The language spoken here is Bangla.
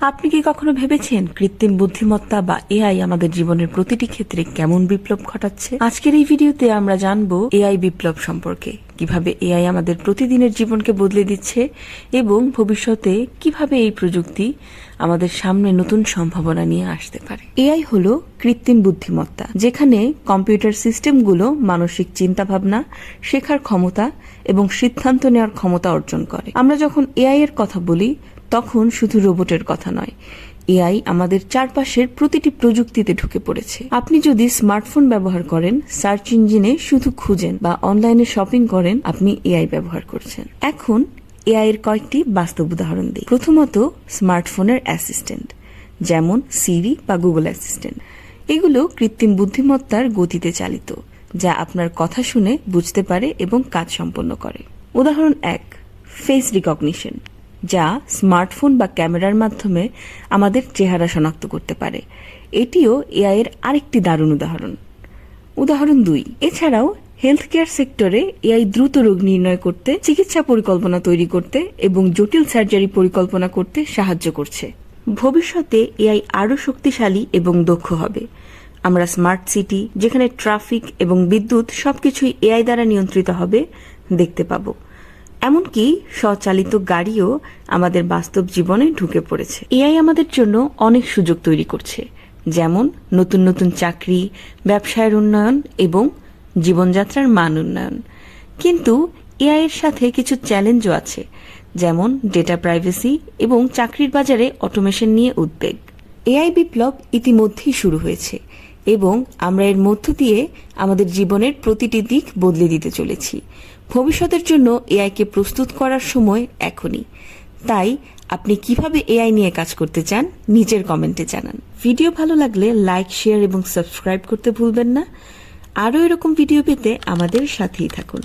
আপনি কি কখনো ভেবেছেন কৃত্রিম বুদ্ধিমত্তা বা এআই আমাদের জীবনের প্রতিটি ক্ষেত্রে কেমন বিপ্লব ঘটাচ্ছে? আজকের এই ভিডিওতে আমরা জানবো এআই বিপ্লব সম্পর্কে, কিভাবে এআই আমাদের প্রতিদিনের জীবনকে বদলে দিচ্ছে এবং ভবিষ্যতে কিভাবে এই প্রযুক্তি আমাদের সামনে নতুন সম্ভাবনা নিয়ে আসতে পারে। এআই হলো কৃত্রিম বুদ্ধিমত্তা, যেখানে কম্পিউটার সিস্টেমগুলো মানসিক চিন্তাভাবনা, শেখার ক্ষমতা এবং সিদ্ধান্ত নেওয়ার ক্ষমতা অর্জন করে। আমরা যখন এআই এর কথা বলি তখন শুধু রোবটের কথা নয়, এআই আমাদের চারপাশের প্রতিটি প্রযুক্তিতে ঢুকে পড়েছে। আপনি যদি স্মার্টফোন ব্যবহার করেন, সার্চ ইঞ্জিনে শুধু খুঁজেন বা অনলাইনে শপিং করেন, আপনি এআই ব্যবহার করছেন। এখন এআই এর কয়েকটি বাস্তব উদাহরণ দিই। প্রথমত, স্মার্টফোনের অ্যাসিস্ট্যান্ট, যেমন সিরি বা গুগল অ্যাসিস্ট্যান্ট। এগুলো কৃত্রিম বুদ্ধিমত্তার গতিতে চালিত, যা আপনার কথা শুনে বুঝতে পারে এবং কাজ সম্পন্ন করে। উদাহরণ 1, ফেস রিকগনিশন, যা স্মার্টফোন বা ক্যামেরার মাধ্যমে আমাদের চেহারা শনাক্ত করতে পারে। এটিও এআই এর আরেকটি দারুণ উদাহরণ। উদাহরণ 2, এছাড়াও হেলথ কেয়ার সেক্টরে এআই দ্রুত রোগ নির্ণয় করতে, চিকিৎসা পরিকল্পনা তৈরি করতে এবং জটিল সার্জারি পরিকল্পনা করতে সাহায্য করছে। ভবিষ্যতে এআই আরও শক্তিশালী এবং দক্ষ হবে। আমরা স্মার্ট সিটি, যেখানে ট্রাফিক এবং বিদ্যুৎ সবকিছুই এআই দ্বারা নিয়ন্ত্রিত হবে, দেখতে পাবো। এমনকি স্বচালিত গাড়িও আমাদের বাস্তব জীবনে ঢুকে পড়েছে। এআই আমাদের জন্য অনেক সুযোগ তৈরি করছে, যেমন নতুন নতুন চাকরি, ব্যবসায়ের উন্নয়ন এবং জীবনযাত্রার মান উন্নয়ন। কিন্তু এআই এর সাথে কিছু চ্যালেঞ্জও আছে, যেমন ডেটা প্রাইভেসি এবং চাকরির বাজারে অটোমেশন নিয়ে উদ্বেগ। এআই বিপ্লব ইতিমধ্যেই শুরু হয়েছে এবং আমরা এর মধ্য দিয়ে আমাদের জীবনের প্রতিটি দিক বদলে দিতে চলেছি। ভবিষ্যতের জন্য এআইকে প্রস্তুত করার সময় এখনই। তাই আপনি কিভাবে এআই নিয়ে কাজ করতে চান, নিচের কমেন্টে জানান। ভিডিও ভালো লাগলে লাইক, শেয়ার এবং সাবস্ক্রাইব করতে ভুলবেন না। আরও এরকম ভিডিও পেতে আমাদের সাথেই থাকুন।